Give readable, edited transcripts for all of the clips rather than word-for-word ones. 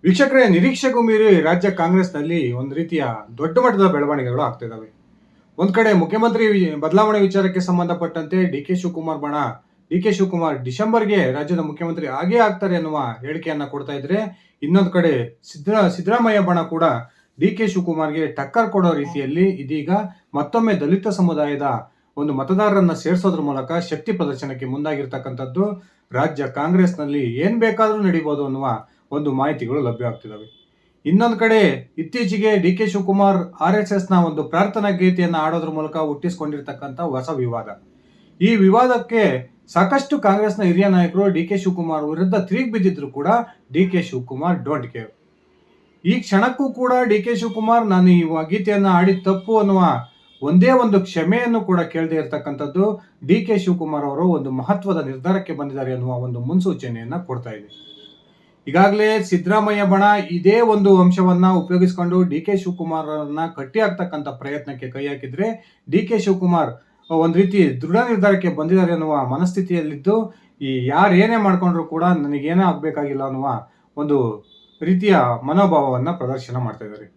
ವೀಕ್ಷಕರೇ, ನಿರೀಕ್ಷೆಗೂ ಮೀರಿ ರಾಜ್ಯ ಕಾಂಗ್ರೆಸ್ನಲ್ಲಿ ಒಂದು ರೀತಿಯ ದೊಡ್ಡ ಮಟ್ಟದ ಬೆಳವಣಿಗೆಗಳು ಆಗ್ತಿದ್ದಾವೆ. ಒಂದ್ ಕಡೆ ಮುಖ್ಯಮಂತ್ರಿ ಬದಲಾವಣೆ ವಿಚಾರಕ್ಕೆ ಸಂಬಂಧಪಟ್ಟಂತೆ ಡಿ ಕೆ ಶಿವಕುಮಾರ್ ಡಿಸೆಂಬರ್ಗೆ ರಾಜ್ಯದ ಮುಖ್ಯಮಂತ್ರಿ ಆಗೇ ಆಗ್ತಾರೆ ಎನ್ನುವ ಹೇಳಿಕೆಯನ್ನ ಕೊಡ್ತಾ ಇದ್ರೆ, ಇನ್ನೊಂದು ಕಡೆ ಸಿದ್ದರಾಮಯ್ಯ ಬಣ ಕೂಡ ಡಿ ಕೆ ಶಿವಕುಮಾರ್ಗೆ ಟಕ್ಕರ್ ಕೊಡೋ ರೀತಿಯಲ್ಲಿ ಇದೀಗ ಮತ್ತೊಮ್ಮೆ ದಲಿತ ಸಮುದಾಯದ ಒಂದು ಮತದಾರರನ್ನ ಸೇರಿಸೋದ್ರ ಮೂಲಕ ಶಕ್ತಿ ಪ್ರದರ್ಶನಕ್ಕೆ ಮುಂದಾಗಿರ್ತಕ್ಕಂಥದ್ದು ರಾಜ್ಯ ಕಾಂಗ್ರೆಸ್ನಲ್ಲಿ ಏನ್ ಬೇಕಾದ್ರೂ ನಡೀಬಹುದು ಅನ್ನುವ ಒಂದು ಮಾಹಿತಿಗಳು ಲಭ್ಯವಾಗ್ತಿದ್ದಾವೆ. ಇನ್ನೊಂದು ಕಡೆ ಇತ್ತೀಚೆಗೆ ಡಿ ಕೆ ಶಿವಕುಮಾರ್ RSS ನ ಒಂದು ಪ್ರಾರ್ಥನಾ ಗೀತೆಯನ್ನ ಆಡೋದ್ರ ಮೂಲಕ ಹುಟ್ಟಿಸಿಕೊಂಡಿರ್ತಕ್ಕಂಥ ಹೊಸ ವಿವಾದ. ಈ ವಿವಾದಕ್ಕೆ ಸಾಕಷ್ಟು ಕಾಂಗ್ರೆಸ್ನ ಹಿರಿಯ ನಾಯಕರು ಡಿ ಕೆ ಶಿವಕುಮಾರ್ ವಿರುದ್ಧ ತಿರುಗಿ ಬಿದ್ದಿದ್ರು ಕೂಡ D K Shivakumar don't care. ಈ ಕ್ಷಣಕ್ಕೂ ಕೂಡ ಡಿ ಕೆ ಶಿವಕುಮಾರ್ ನಾನು ಈ ಗೀತೆಯನ್ನ ಆಡಿದ ತಪ್ಪು ಅನ್ನುವ ಒಂದೇ ಒಂದು ಕ್ಷಮೆಯನ್ನು ಕೂಡ ಕೇಳದೆ ಇರತಕ್ಕಂಥದ್ದು ಡಿ ಕೆ ಶಿವಕುಮಾರ್ ಅವರು ಒಂದು ಮಹತ್ವದ ನಿರ್ಧಾರಕ್ಕೆ ಬಂದಿದ್ದಾರೆ ಅನ್ನುವ ಒಂದು ಮುನ್ಸೂಚನೆಯನ್ನ ಕೊಡ್ತಾ ಇದೆ. ಈಗಾಗಲೇ ಸಿದ್ದರಾಮಯ್ಯ ಬಣ ಇದೇ ಒಂದು ಅಂಶವನ್ನ ಉಪಯೋಗಿಸಿಕೊಂಡು ಡಿ ಕೆ ಶಿವಕುಮಾರ್ ಅನ್ನ ಕಟ್ಟಿ ಹಾಕ್ತಕ್ಕಂಥ ಪ್ರಯತ್ನಕ್ಕೆ ಕೈ ಹಾಕಿದ್ರೆ, ಡಿ ಕೆ ಶಿವಕುಮಾರ್ ಒಂದ್ ರೀತಿ ದೃಢ ನಿರ್ಧಾರಕ್ಕೆ ಬಂದಿದ್ದಾರೆ ಅನ್ನುವ ಮನಸ್ಥಿತಿಯಲ್ಲಿದ್ದು, ಈ ಯಾರು ಏನೇ ಮಾಡ್ಕೊಂಡ್ರು ಕೂಡ ನನಗೇನೇ ಆಗ್ಬೇಕಾಗಿಲ್ಲ ಅನ್ನುವ ಒಂದು ರೀತಿಯ ಮನೋಭಾವವನ್ನ ಪ್ರದರ್ಶನ ಮಾಡ್ತಾ ಇದ್ದಾರೆ.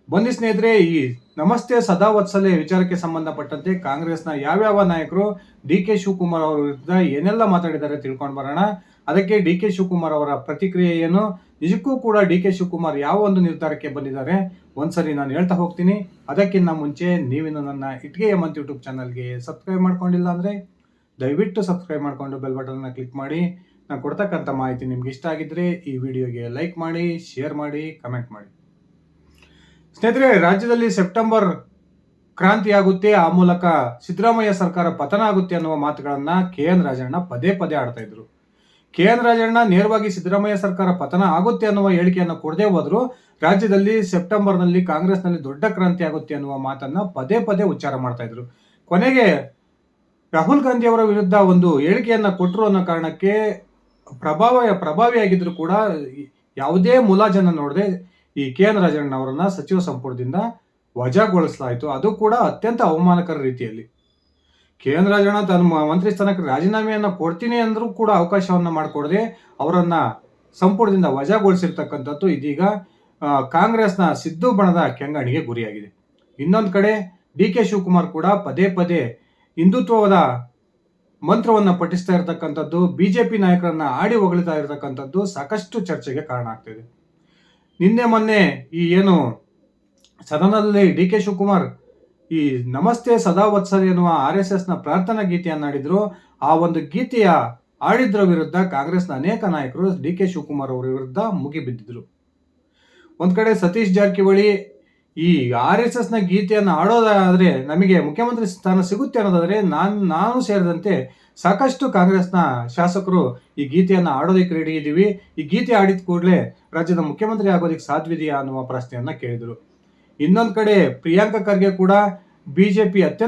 ಬನ್ನಿ ಸ್ನೇಹಿತರೆ, ಈ ನಮಸ್ತೆ ಸದಾ ವತ್ಸಲೆ ವಿಚಾರಕ್ಕೆ ಸಂಬಂಧಪಟ್ಟಂತೆ ಕಾಂಗ್ರೆಸ್ನ ಯಾವ್ಯಾವ ನಾಯಕರು ಡಿ ಕೆ ಶಿವಕುಮಾರ್ ಅವರ ವಿರುದ್ಧ ಏನೆಲ್ಲ ಮಾತಾಡಿದ್ದಾರೆ ತಿಳ್ಕೊಂಡು ಬರೋಣ. ಅದಕ್ಕೆ ಡಿ ಕೆ ಶಿವಕುಮಾರ್ ಅವರ ಪ್ರತಿಕ್ರಿಯೆ ಏನು, ನಿಜಕ್ಕೂ ಕೂಡ ಡಿ ಕೆ ಶಿವಕುಮಾರ್ ಯಾವ ಒಂದು ನಿರ್ಧಾರಕ್ಕೆ ಬಂದಿದ್ದಾರೆ ಒಂದ್ಸರಿ ನಾನು ಹೇಳ್ತಾ ಹೋಗ್ತೀನಿ. ಅದಕ್ಕಿಂತ ಮುಂಚೆ ನೀವಿನ್ನು ನನ್ನ ಇಟ್ಗೆ ಹೇಮಂತ್ ಯೂಟ್ಯೂಬ್ ಚಾನಲ್ಗೆ ಸಬ್ಸ್ಕ್ರೈಬ್ ಮಾಡ್ಕೊಂಡಿಲ್ಲ ಅಂದ್ರೆ ದಯವಿಟ್ಟು ಸಬ್ಸ್ಕ್ರೈಬ್ ಮಾಡ್ಕೊಂಡು ಬೆಲ್ ಬಟನ್ನ ಕ್ಲಿಕ್ ಮಾಡಿ. ನಾನು ಕೊಡ್ತಕ್ಕಂಥ ಮಾಹಿತಿ ನಿಮ್ಗೆ ಇಷ್ಟ ಆಗಿದ್ರೆ ಈ ವಿಡಿಯೋಗೆ ಲೈಕ್ ಮಾಡಿ, ಶೇರ್ ಮಾಡಿ, ಕಮೆಂಟ್ ಮಾಡಿ. ಸ್ನೇಹಿತರೆ, ರಾಜ್ಯದಲ್ಲಿ ಸೆಪ್ಟೆಂಬರ್ ಕ್ರಾಂತಿ ಆಗುತ್ತೆ, ಆ ಮೂಲಕ ಸಿದ್ದರಾಮಯ್ಯ ಸರ್ಕಾರ ಪತನ ಆಗುತ್ತೆ ಅನ್ನುವ ಮಾತುಗಳನ್ನ KN ರಾಜಣ್ಣ ಪದೇ ಪದೇ ಆಡ್ತಾ ಇದ್ರು. KN ರಾಜಣ್ಣ ನೇರವಾಗಿ ಸಿದ್ದರಾಮಯ್ಯ ಸರ್ಕಾರ ಪತನ ಆಗುತ್ತೆ ಅನ್ನುವ ಹೇಳಿಕೆಯನ್ನು ಕೊಡದೆ ಹೋದ್ರು, ರಾಜ್ಯದಲ್ಲಿ ಸೆಪ್ಟೆಂಬರ್ನಲ್ಲಿ ಕಾಂಗ್ರೆಸ್ನಲ್ಲಿ ದೊಡ್ಡ ಕ್ರಾಂತಿ ಆಗುತ್ತೆ ಅನ್ನುವ ಮಾತನ್ನ ಪದೇ ಪದೇ ಉಚ್ಚಾರ ಮಾಡ್ತಾ ಇದ್ರು. ಕೊನೆಗೆ ರಾಹುಲ್ ಗಾಂಧಿ ಅವರ ವಿರುದ್ಧ ಒಂದು ಹೇಳಿಕೆಯನ್ನ ಕೊಟ್ಟರು ಅನ್ನೋ ಕಾರಣಕ್ಕೆ ಪ್ರಭಾವಿಯಾಗಿದ್ರು ಕೂಡ ಯಾವುದೇ ಮುಲಾಜನ್ನ ನೋಡದೆ ಈ KN ರಾಜಣ್ಣ ಅವರನ್ನ ಸಚಿವ ಸಂಪುಟದಿಂದ ವಜಾಗೊಳಿಸಲಾಯಿತು. ಅದು ಕೂಡ ಅತ್ಯಂತ ಅವಮಾನಕರ ರೀತಿಯಲ್ಲಿ. KN ರಾಜಣ್ಣ ತನ್ನ ಮಂತ್ರಿ ಸ್ಥಾನಕ್ಕೆ ರಾಜೀನಾಮೆಯನ್ನ ಕೊಡ್ತೀನಿ ಅಂದ್ರೂ ಕೂಡ ಅವಕಾಶವನ್ನ ಮಾಡಿಕೊಡದೆ ಅವರನ್ನ ಸಂಪುಟದಿಂದ ವಜಾಗೊಳಿಸಿರ್ತಕ್ಕಂಥದ್ದು ಇದೀಗ ಕಾಂಗ್ರೆಸ್ನ ಸಿದ್ದು ಬಣದ ಕೆಂಗಣಿಗೆ ಗುರಿಯಾಗಿದೆ. ಇನ್ನೊಂದು ಕಡೆ ಡಿ ಕೆ ಶಿವಕುಮಾರ್ ಕೂಡ ಪದೇ ಪದೇ ಹಿಂದುತ್ವದ ಮಂತ್ರವನ್ನ ಪಠಿಸ್ತಾ ಇರತಕ್ಕಂಥದ್ದು, ಬಿಜೆಪಿ ನಾಯಕರನ್ನ ಆಡಿ ಹೊಗಳ್ತಾ ಇರತಕ್ಕಂಥದ್ದು ಸಾಕಷ್ಟು ಚರ್ಚೆಗೆ ಕಾರಣ ಆಗ್ತಿದೆ. ನಿನ್ನೆ ಮೊನ್ನೆ ಈ ಏನು ಸದನದಲ್ಲಿ ಡಿ ಕೆ ಶಿವಕುಮಾರ್ ಈ ನಮಸ್ತೆ ಸದಾ ವತ್ಸಲೆ ಎನ್ನುವ RSS ನ ಪ್ರಾರ್ಥನಾ ಗೀತೆಯನ್ನ ಆಡಿದ್ರು. ಆ ಒಂದು ಗೀತೆಯ ಆಡಿದ್ರ ವಿರುದ್ಧ ಕಾಂಗ್ರೆಸ್ನ ಅನೇಕ ನಾಯಕರು ಡಿ ಕೆ ಶಿವಕುಮಾರ್ ಅವರ ವಿರುದ್ಧ ಮುಗಿಬಿದ್ದಿದ್ರು. ಒಂದ್ ಕಡೆ ಸತೀಶ್ ಜಾರಕಿಹೊಳಿ ಈ RSS ನ ಗೀತೆಯನ್ನ ಆಡೋದಾದ್ರೆ ನಮಗೆ ಮುಖ್ಯಮಂತ್ರಿ ಸ್ಥಾನ ಸಿಗುತ್ತೆ ಅನ್ನೋದಾದ್ರೆ ನಾನು ಸೇರಿದಂತೆ ಸಾಕಷ್ಟು ಕಾಂಗ್ರೆಸ್ನ ಶಾಸಕರು ಈ ಗೀತೆಯನ್ನ ಆಡೋದಕ್ಕೆ ರೆಡಿ ಇದ್ದೀವಿ, ಈ ಗೀತೆ ಆಡಿದ ಕೂಡಲೇ ರಾಜ್ಯದ ಮುಖ್ಯಮಂತ್ರಿ ಆಗೋದಕ್ಕೆ ಸಾಧ್ಯವಿದೆಯಾ ಅನ್ನುವ ಪ್ರಶ್ನೆಯನ್ನ ಕೇಳಿದ್ರು. ಇನ್ನೊಂದು ಕಡೆ ಪ್ರಿಯಾಂಕಾ ಖರ್ಗೆ ಕೂಡ ಬಿಜೆಪಿ RSS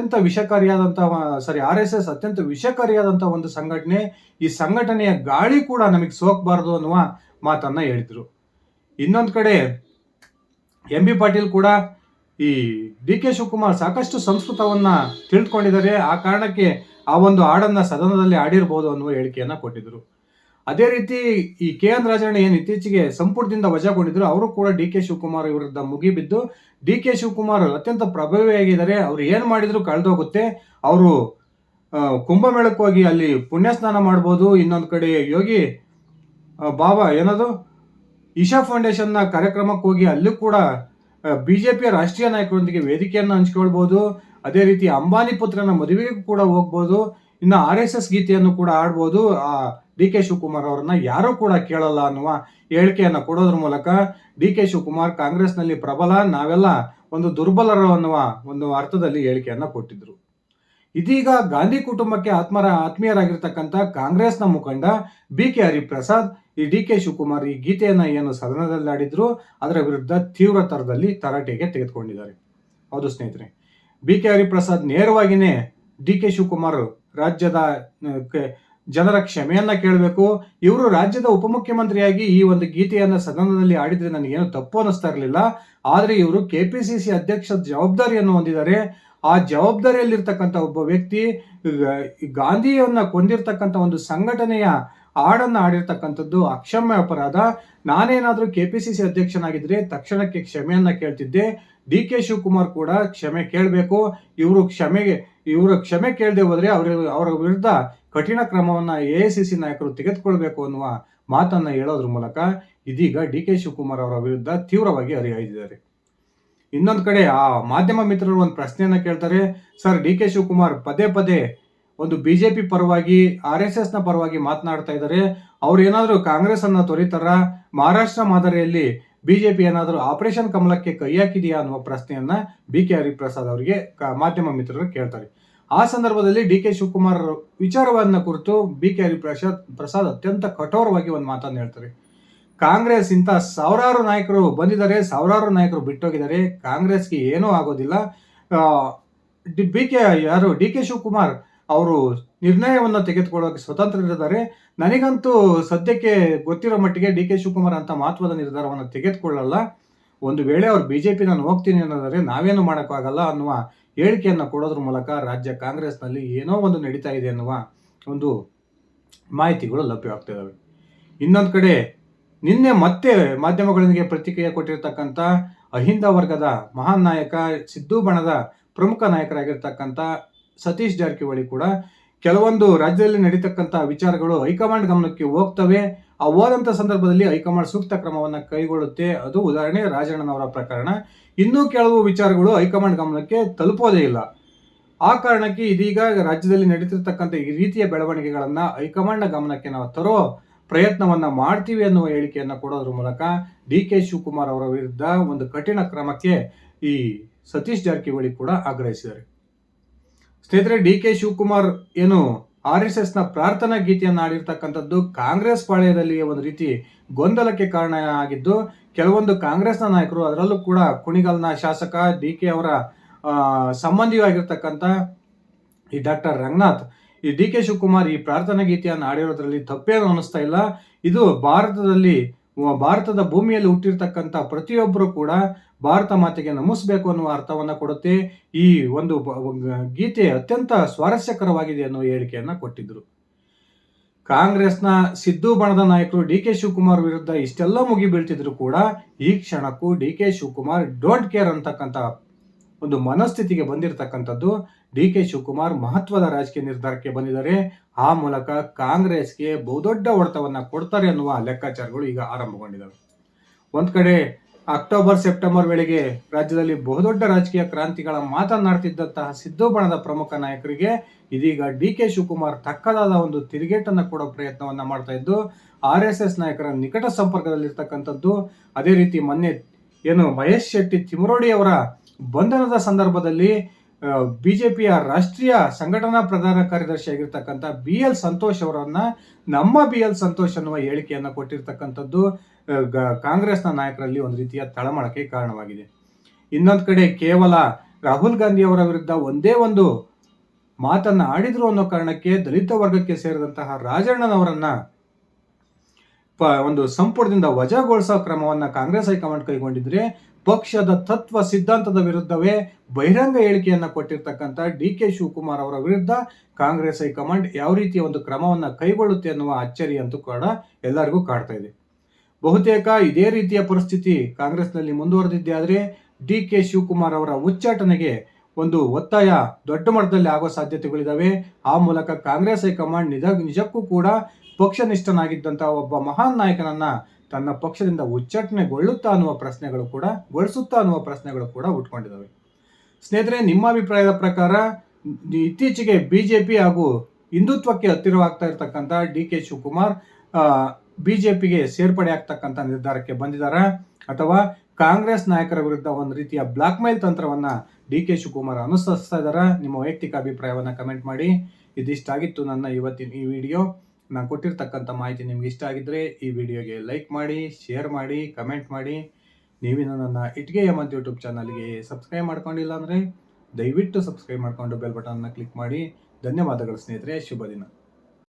ಅತ್ಯಂತ ವಿಷಕಾರಿಯಾದಂತಹ ಒಂದು ಸಂಘಟನೆ, ಈ ಸಂಘಟನೆಯ ಗಾಳಿ ಕೂಡ ನಮಗೆ ಸೋಕಬಾರದು ಅನ್ನುವ ಮಾತನ್ನ ಹೇಳಿದ್ರು. ಇನ್ನೊಂದು ಕಡೆ MB ಪಾಟೀಲ್ ಕೂಡ ಈ ಡಿ ಕೆ ಶಿವಕುಮಾರ್ ಸಾಕಷ್ಟು ಸಂಸ್ಕೃತವನ್ನ ತಿಳ್ಕೊಂಡಿದ್ದಾರೆ, ಆ ಕಾರಣಕ್ಕೆ ಆ ಒಂದು ಹಾಡನ್ನ ಸದನದಲ್ಲಿ ಆಡಿರ್ಬೋದು ಅನ್ನುವ ಹೇಳಿಕೆಯನ್ನ ಕೊಟ್ಟಿದ್ರು. ಅದೇ ರೀತಿ ಈ KN ರಾಜಣ್ಣ ಏನು ಇತ್ತೀಚೆಗೆ ಸಂಪುಟದಿಂದ ವಜಾಗೊಂಡಿದ್ರು, ಅವರು ಕೂಡ ಡಿ ಕೆ ಶಿವಕುಮಾರ್ ವಿರುದ್ಧ ಮುಗಿಬಿದ್ದು ಡಿ ಕೆ ಶಿವಕುಮಾರ್ ಅತ್ಯಂತ ಪ್ರಭಾವಿಯಾಗಿದ್ದಾರೆ, ಅವ್ರು ಏನ್ ಮಾಡಿದ್ರು ಕಳೆದೋಗುತ್ತೆ, ಅವರು ಕುಂಭಮೇಳಕ್ಕೆ ಹೋಗಿ ಅಲ್ಲಿ ಪುಣ್ಯ ಸ್ನಾನ ಮಾಡ್ಬೋದು, ಇನ್ನೊಂದು ಕಡೆ ಯೋಗಿ ಬಾಬಾ ಏನದು ಈಶಾ ಫೌಂಡೇಶನ್ನ ಕಾರ್ಯಕ್ರಮಕ್ಕೆ ಹೋಗಿ ಅಲ್ಲೂ ಕೂಡ ಬಿಜೆಪಿಯ ರಾಷ್ಟ್ರೀಯ ನಾಯಕರೊಂದಿಗೆ ವೇದಿಕೆಯನ್ನು ಹಂಚ್ಕೊಳ್ಬಹುದು, ಅದೇ ರೀತಿ ಅಂಬಾನಿ ಪುತ್ರನ ಮದುವೆಗೂ ಕೂಡ ಹೋಗ್ಬೋದು, ಇನ್ನು RSS ಗೀತೆಯನ್ನು ಕೂಡ ಆಡ್ಬೋದು. ಆ ಡಿ ಕೆ ಶಿವಕುಮಾರ್ ಅವರನ್ನ ಯಾರೂ ಕೂಡ ಕೇಳಲ್ಲ ಅನ್ನುವ ಹೇಳಿಕೆಯನ್ನ ಕೊಡೋದ್ರ ಮೂಲಕ ಡಿ ಕೆ ಶಿವಕುಮಾರ್ ಕಾಂಗ್ರೆಸ್ನಲ್ಲಿ ಪ್ರಬಲ, ನಾವೆಲ್ಲ ಒಂದು ದುರ್ಬಲರು ಅನ್ನುವ ಒಂದು ಅರ್ಥದಲ್ಲಿ ಹೇಳಿಕೆಯನ್ನ ಕೊಟ್ಟಿದ್ರು. ಇದೀಗ ಗಾಂಧಿ ಕುಟುಂಬಕ್ಕೆ ಆತ್ಮೀಯರಾಗಿರ್ತಕ್ಕಂಥ ಕಾಂಗ್ರೆಸ್ನ ಮುಖಂಡ BK ಹರಿಪ್ರಸಾದ್ ಈ ಡಿ ಕೆ ಶಿವಕುಮಾರ್ ಈ ಗೀತೆಯನ್ನ ಏನು ಸದನದಲ್ಲಿ ಆಡಿದ್ರು ಅದರ ವಿರುದ್ಧ ತೀವ್ರ ತರದಲ್ಲಿ ತರಾಟೆಗೆ ತೆಗೆದುಕೊಂಡಿದ್ದಾರೆ. ಹೌದು ಸ್ನೇಹಿತರೆ, BK ಹರಿಪ್ರಸಾದ್ ನೇರವಾಗಿನೇ ಡಿ ಕೆ ಶಿವಕುಮಾರ್ ರಾಜ್ಯದ ಜನರ ಕ್ಷಮೆಯನ್ನ ಕೇಳಬೇಕು, ಇವರು ರಾಜ್ಯದ ಉಪಮುಖ್ಯಮಂತ್ರಿಯಾಗಿ ಈ ಒಂದು ಗೀತೆಯನ್ನ ಸದನದಲ್ಲಿ ಆಡಿದ್ರೆ ನನಗೇನು ತಪ್ಪು ಅನ್ನಿಸ್ತಾ ಇರಲಿಲ್ಲ, ಆದ್ರೆ ಇವರು KPCC ಅಧ್ಯಕ್ಷ ಜವಾಬ್ದಾರಿಯನ್ನು ಹೊಂದಿದ್ದಾರೆ, ಆ ಜವಾಬ್ದಾರಿಯಲ್ಲಿರ್ತಕ್ಕಂಥ ಒಬ್ಬ ವ್ಯಕ್ತಿ ಗಾಂಧಿಯನ್ನ ಕೊಂದಿರ್ತಕ್ಕಂಥ ಒಂದು ಸಂಘಟನೆಯ ಹಾಡನ್ನು ಆಡಿರ್ತಕ್ಕಂಥದ್ದು ಅಕ್ಷಮ್ಯ ಅಪರಾಧ. ನಾನೇನಾದರೂ KPCC ಅಧ್ಯಕ್ಷನಾಗಿದ್ದರೆ ತಕ್ಷಣಕ್ಕೆ ಕ್ಷಮೆಯನ್ನ ಕೇಳ್ತಿದ್ದೆ. DK ಶಿವಕುಮಾರ್ ಕೂಡ ಕ್ಷಮೆ ಕೇಳಬೇಕು. ಇವರು ಕ್ಷಮೆ ಕೇಳದೆ ಹೋದರೆ ಅವರ ವಿರುದ್ಧ ಕಠಿಣ ಕ್ರಮವನ್ನ AICC ನಾಯಕರು ತೆಗೆದುಕೊಳ್ಬೇಕು ಅನ್ನುವ ಮಾತನ್ನ ಹೇಳೋದ್ರ ಮೂಲಕ ಇದೀಗ DK ಶಿವಕುಮಾರ್ ಅವರ ವಿರುದ್ಧ ತೀವ್ರವಾಗಿ ಹರಿಹಾಯ್ದಿದ್ದಾರೆ. ಇನ್ನೊಂದು ಕಡೆ ಆ ಮಾಧ್ಯಮ ಮಿತ್ರರು ಒಂದು ಪ್ರಶ್ನೆಯನ್ನ ಕೇಳ್ತಾರೆ, ಸರ್ DK ಶಿವಕುಮಾರ್ ಪದೇ ಪದೇ ಒಂದು BJP ಪರವಾಗಿ RSS ನ ಪರವಾಗಿ ಮಾತನಾಡ್ತಾ ಇದ್ದಾರೆ, ಅವ್ರು ಏನಾದರೂ ಕಾಂಗ್ರೆಸ್ ಅನ್ನ ತೊರಿತಾರ, ಮಹಾರಾಷ್ಟ್ರ ಮಾದರಿಯಲ್ಲಿ BJP ಏನಾದರೂ ಆಪರೇಷನ್ ಕಮಲಕ್ಕೆ ಕೈ ಹಾಕಿದೆಯಾ ಅನ್ನುವ ಪ್ರಶ್ನೆಯನ್ನ BK ಹರಿಪ್ರಸಾದ್ ಅವರಿಗೆ ಮಾಧ್ಯಮ ಮಿತ್ರರು ಕೇಳ್ತಾರೆ. ಆ ಸಂದರ್ಭದಲ್ಲಿ DK ಶಿವಕುಮಾರ್ ವಿಚಾರವನ್ನ ಕುರಿತು BK ಹರಿಪ್ರಸಾದ್ ಅತ್ಯಂತ ಕಠೋರವಾಗಿ ಒಂದು ಮಾತನ್ನು ಹೇಳ್ತಾರೆ. ಕಾಂಗ್ರೆಸ್ ಇಂಥ ಸಾವಿರಾರು ನಾಯಕರು ಬಂದಿದ್ದಾರೆ, ಸಾವಿರಾರು ನಾಯಕರು ಬಿಟ್ಟೋಗಿದ್ದಾರೆ, ಕಾಂಗ್ರೆಸ್ಗೆ ಏನೂ ಆಗೋದಿಲ್ಲ. DK ಶಿವಕುಮಾರ್ ಅವರು ನಿರ್ಣಯವನ್ನು ತೆಗೆದುಕೊಳ್ಳೋಕೆ ಸ್ವತಂತ್ರರಿದ್ದಾರೆ. ನನಗಂತೂ ಸದ್ಯಕ್ಕೆ ಗೊತ್ತಿರೋ ಮಟ್ಟಿಗೆ DK ಶಿವಕುಮಾರ್ ಅಂತ ಮಹತ್ವದ ನಿರ್ಧಾರವನ್ನು ತೆಗೆದುಕೊಳ್ಳಲ್ಲ. ಒಂದು ವೇಳೆ ಅವ್ರು BJP ನಾನು ಹೋಗ್ತೀನಿ ಅನ್ನೋದಾದ್ರೆ ನಾವೇನು ಮಾಡೋಕ್ಕಾಗಲ್ಲ ಅನ್ನುವ ಹೇಳಿಕೆಯನ್ನು ಕೊಡೋದ್ರ ಮೂಲಕ ರಾಜ್ಯ ಕಾಂಗ್ರೆಸ್ನಲ್ಲಿ ಏನೋ ಒಂದು ನಡೀತಾ ಇದೆ ಅನ್ನುವ ಒಂದು ಮಾಹಿತಿಗಳು ಲಭ್ಯವಾಗ್ತಿದ್ದಾವೆ. ಇನ್ನೊಂದು ಕಡೆ ನಿನ್ನೆ ಮತ್ತೆ ಮಾಧ್ಯಮಗಳೊಂದಿಗೆ ಪ್ರತಿಕ್ರಿಯೆ ಕೊಟ್ಟಿರ್ತಕ್ಕಂಥ ಅಹಿಂದ ವರ್ಗದ ಮಹಾನ್ ನಾಯಕ, ಸಿದ್ದು ಬಣದ ಪ್ರಮುಖ ನಾಯಕರಾಗಿರ್ತಕ್ಕಂಥ ಸತೀಶ್ ಜಾರಕಿಹೊಳಿ ಕೂಡ ಕೆಲವೊಂದು ರಾಜ್ಯದಲ್ಲಿ ನಡೀತಕ್ಕಂಥ ವಿಚಾರಗಳು ಹೈಕಮಾಂಡ್ ಗಮನಕ್ಕೆ ಹೋಗ್ತವೆ. ಆ ಹೋದಂಥ ಸಂದರ್ಭದಲ್ಲಿ ಹೈಕಮಾಂಡ್ ಸೂಕ್ತ ಕ್ರಮವನ್ನು ಕೈಗೊಳ್ಳುತ್ತೆ. ಅದು ಉದಾಹರಣೆ ರಾಜಣ್ಣನವರ ಪ್ರಕರಣ. ಇನ್ನೂ ಕೆಲವು ವಿಚಾರಗಳು ಹೈಕಮಾಂಡ್ ಗಮನಕ್ಕೆ ತಲುಪೋದೇ ಇಲ್ಲ. ಆ ಕಾರಣಕ್ಕೆ ಇದೀಗ ರಾಜ್ಯದಲ್ಲಿ ನಡೀತಿರ್ತಕ್ಕಂಥ ಈ ರೀತಿಯ ಬೆಳವಣಿಗೆಗಳನ್ನ ಹೈಕಮಾಂಡ್ ಗಮನಕ್ಕೆ ನಾವು ತರೋ ಪ್ರಯತ್ನವನ್ನ ಮಾಡ್ತೀವಿ ಅನ್ನುವ ಹೇಳಿಕೆಯನ್ನು ಕೊಡೋದ್ರ ಮೂಲಕ DK ಶಿವಕುಮಾರ್ ಅವರ ವಿರುದ್ಧ ಒಂದು ಕಠಿಣ ಕ್ರಮಕ್ಕೆ ಈ ಸತೀಶ್ ಜಾರಕಿಹೊಳಿ ಕೂಡ ಆಗ್ರಹಿಸಿದ್ದಾರೆ. ಸ್ನೇಹಿತರೆ, DK ಶಿವಕುಮಾರ್ ಏನು RSS ನ ಪ್ರಾರ್ಥನಾ ಗೀತೆಯನ್ನು ಆಡಿರ್ತಕ್ಕಂಥದ್ದು ಕಾಂಗ್ರೆಸ್ ಪಾಳ್ಯದಲ್ಲಿ ಒಂದು ರೀತಿ ಗೊಂದಲಕ್ಕೆ ಕಾರಣ ಆಗಿದ್ದು, ಕೆಲವೊಂದು ಕಾಂಗ್ರೆಸ್ನ ನಾಯಕರು, ಅದರಲ್ಲೂ ಕೂಡ ಕುಣಿಗಲ್ನ ಶಾಸಕ DK ಅವರ ಸಂಬಂಧಿಯಾಗಿರ್ತಕ್ಕಂಥ ಈ ಡಾಕ್ಟರ್ ರಂಗನಾಥ್, ಈ DK ಶಿವಕುಮಾರ್ ಈ ಪ್ರಾರ್ಥನಾ ಗೀತೆಯನ್ನು ಆಡಿರೋದ್ರಲ್ಲಿ ತಪ್ಪೇನು ಅನಿಸ್ತಾ ಇಲ್ಲ. ಇದು ಭಾರತದ ಭೂಮಿಯಲ್ಲಿ ಹುಟ್ಟಿರ್ತಕ್ಕಂಥ ಪ್ರತಿಯೊಬ್ಬರು ಕೂಡ ಭಾರತ ಮಾತೆಗೆ ನಮಿಸಬೇಕು ಅನ್ನುವ ಅರ್ಥವನ್ನ ಕೊಡುತ್ತೆ. ಈ ಒಂದು ಗೀತೆ ಅತ್ಯಂತ ಸ್ವಾರಸ್ಯಕರವಾಗಿದೆ ಅನ್ನುವ ಹೇಳಿಕೆಯನ್ನ ಕೊಟ್ಟಿದ್ರು. ಕಾಂಗ್ರೆಸ್ನ ಸಿದ್ದು ಬಣದ ನಾಯಕರು DK ಶಿವಕುಮಾರ್ ವಿರುದ್ಧ ಇಷ್ಟೆಲ್ಲ ಮುಗಿ ಬೀಳ್ತಿದ್ರು ಕೂಡ ಈ ಕ್ಷಣಕ್ಕೂ DK ಶಿವಕುಮಾರ್ ಡೋಂಟ್ ಕೇರ್ ಅಂತಕ್ಕಂಥ ಒಂದು ಮನಸ್ಥಿತಿಗೆ ಬಂದಿರತಕ್ಕಂಥದ್ದು. DK ಶಿವಕುಮಾರ್ ಮಹತ್ವದ ರಾಜಕೀಯ ನಿರ್ಧಾರಕ್ಕೆ ಬಂದಿದ್ದಾರೆ. ಆ ಮೂಲಕ ಕಾಂಗ್ರೆಸ್ಗೆ ಬಹುದೊಡ್ಡ ಹೊಡೆತವನ್ನ ಕೊಡ್ತಾರೆ ಅನ್ನುವ ಲೆಕ್ಕಾಚಾರಗಳು ಈಗ ಆರಂಭಗೊಂಡಿದ್ದಾವೆ. ಒಂದ್ ಕಡೆ ಅಕ್ಟೋಬರ್ ಸೆಪ್ಟೆಂಬರ್ ವೇಳೆಗೆ ರಾಜ್ಯದಲ್ಲಿ ಬಹುದೊಡ್ಡ ರಾಜಕೀಯ ಕ್ರಾಂತಿಗಳ ಮಾತನಾಡ್ತಿದ್ದಂತಹ ಸಿದ್ದು ಬಣದ ಪ್ರಮುಖ ನಾಯಕರಿಗೆ ಇದೀಗ DK ಶಿವಕುಮಾರ್ ತಕ್ಕದಾದ ಒಂದು ತಿರುಗೇಟನ್ನು ಕೊಡೋ ಪ್ರಯತ್ನವನ್ನ ಮಾಡ್ತಾ ಇದ್ದು, RSS ನಾಯಕರ ನಿಕಟ ಸಂಪರ್ಕದಲ್ಲಿರ್ತಕ್ಕಂಥದ್ದು. ಅದೇ ರೀತಿ ಮೊನ್ನೆ ಏನು ಮಹೇಶ್ ಶೆಟ್ಟಿ ತಿಮರೋಡಿ ಅವರ ಬಂಧನದ ಸಂದರ್ಭದಲ್ಲಿ BJPಯ ರಾಷ್ಟ್ರೀಯ ಸಂಘಟನಾ ಪ್ರಧಾನ ಕಾರ್ಯದರ್ಶಿ ಆಗಿರ್ತಕ್ಕಂಥ BL ಸಂತೋಷ್ ಅವರನ್ನ ನಮ್ಮ BL ಸಂತೋಷ್ ಅನ್ನುವ ಹೇಳಿಕೆಯನ್ನು ಕೊಟ್ಟಿರ್ತಕ್ಕಂಥದ್ದು ಕಾಂಗ್ರೆಸ್ನ ನಾಯಕರಲ್ಲಿ ಒಂದು ರೀತಿಯ ತಳಮಳಕ್ಕೆ ಕಾರಣವಾಗಿದೆ. ಇನ್ನೊಂದು ಕಡೆ ಕೇವಲ ರಾಹುಲ್ ಗಾಂಧಿ ಅವರ ವಿರುದ್ಧ ಒಂದೇ ಒಂದು ಮಾತನ್ನ ಆಡಿದ್ರು ಅನ್ನೋ ಕಾರಣಕ್ಕೆ ದಲಿತ ವರ್ಗಕ್ಕೆ ಸೇರಿದಂತಹ ರಾಜಣ್ಣನವರನ್ನ ಒಂದು ಸಂಪುಟದಿಂದ ವಜಾಗೊಳಿಸೋ ಕ್ರಮವನ್ನ ಕಾಂಗ್ರೆಸ್ ಹೈಕಮಾಂಡ್ ಕೈಗೊಂಡಿದ್ರೆ, ಪಕ್ಷದ ತತ್ವ ಸಿದ್ಧಾಂತದ ವಿರುದ್ಧವೇ ಬಹಿರಂಗ ಹೇಳಿಕೆಯನ್ನ ಕೊಟ್ಟಿರ್ತಕ್ಕಂಥ DK ಶಿವಕುಮಾರ್ ಅವರ ವಿರುದ್ಧ ಕಾಂಗ್ರೆಸ್ ಹೈಕಮಾಂಡ್ ಯಾವ ರೀತಿಯ ಒಂದು ಕ್ರಮವನ್ನ ಕೈಗೊಳ್ಳುತ್ತೆ ಅನ್ನುವ ಅಚ್ಚರಿ ಅಂತೂ ಕೂಡ ಎಲ್ಲರಿಗೂ ಕಾಡ್ತಾ ಇದೆ. ಬಹುತೇಕ ಇದೇ ರೀತಿಯ ಪರಿಸ್ಥಿತಿ ಕಾಂಗ್ರೆಸ್ನಲ್ಲಿ ಮುಂದುವರೆದಿದ್ದೇ ಆದ್ರೆ DK ಶಿವಕುಮಾರ್ ಅವರ ಉಚ್ಚಾಟನೆಗೆ ಒಂದು ಒತ್ತಾಯ ದೊಡ್ಡ ಮಟ್ಟದಲ್ಲಿ ಆಗೋ ಸಾಧ್ಯತೆಗಳಿದಾವೆ. ಆ ಮೂಲಕ ಕಾಂಗ್ರೆಸ್ ಹೈಕಮಾಂಡ್ ನಿಜಕ್ಕೂ ಕೂಡ ಪಕ್ಷನಿಷ್ಠನಾಗಿದ್ದಂತಹ ಒಬ್ಬ ಮಹಾನ್ ನಾಯಕನನ್ನ ತನ್ನ ಪಕ್ಷದಿಂದ ಉಚ್ಚಾಟನೆಗೊಳ್ಳುತ್ತಾ ಅನ್ನುವ ಪ್ರಶ್ನೆಗಳು ಕೂಡ ಉಟ್ಕೊಂಡಿದ್ದಾವೆ. ಸ್ನೇಹಿತರೆ, ನಿಮ್ಮ ಅಭಿಪ್ರಾಯದ ಪ್ರಕಾರ ಇತ್ತೀಚೆಗೆ BJP ಹಾಗೂ ಹಿಂದುತ್ವಕ್ಕೆ ಹತ್ತಿರವಾಗ್ತಾ ಇರತಕ್ಕಂಥ DK ಶಿವಕುಮಾರ್ BJPಗೆ ಸೇರ್ಪಡೆ ಆಗ್ತಕ್ಕಂಥ ನಿರ್ಧಾರಕ್ಕೆ ಬಂದಿದ್ದಾರಾ, ಅಥವಾ ಕಾಂಗ್ರೆಸ್ ನಾಯಕರ ವಿರುದ್ಧ ಒಂದು ರೀತಿಯ ಬ್ಲಾಕ್ ಮೇಲ್ ತಂತ್ರವನ್ನ DK ಶಿವಕುಮಾರ್ ಅನುಸರಿಸ್ತಾ ಇದ್ದಾರಾ? ನಿಮ್ಮ ವೈಯಕ್ತಿಕ ಅಭಿಪ್ರಾಯವನ್ನ ಕಮೆಂಟ್ ಮಾಡಿ. ಇದಿಷ್ಟಾಗಿತ್ತು ನನ್ನ ಇವತ್ತಿನ ಈ ವಿಡಿಯೋ. ನಾನು ಕೊಟ್ಟಿರ್ತಕ್ಕಂಥ ಮಾಹಿತಿ ನಿಮ್ಗೆ ಇಷ್ಟ ಆಗಿದ್ರೆ ಈ ವಿಡಿಯೋಗೆ ಲೈಕ್ ಮಾಡಿ, ಶೇರ್ ಮಾಡಿ, ಕಮೆಂಟ್ ಮಾಡಿ. ನೀವಿನ್ನು ನನ್ನ ಇಟ್ಗೆ ಹೇಮಂತ್ ಯೂಟ್ಯೂಬ್ ಚಾನಲ್ಗೆ ಸಬ್ಸ್ಕ್ರೈಬ್ ಮಾಡ್ಕೊಂಡಿಲ್ಲ ಅಂದರೆ ದಯವಿಟ್ಟು ಸಬ್ಸ್ಕ್ರೈಬ್ ಮಾಡಿಕೊಂಡು ಬೆಲ್ ಬಟನ್ನ ಕ್ಲಿಕ್ ಮಾಡಿ. ಧನ್ಯವಾದಗಳು ಸ್ನೇಹಿತರೆ, ಶುಭ ದಿನ.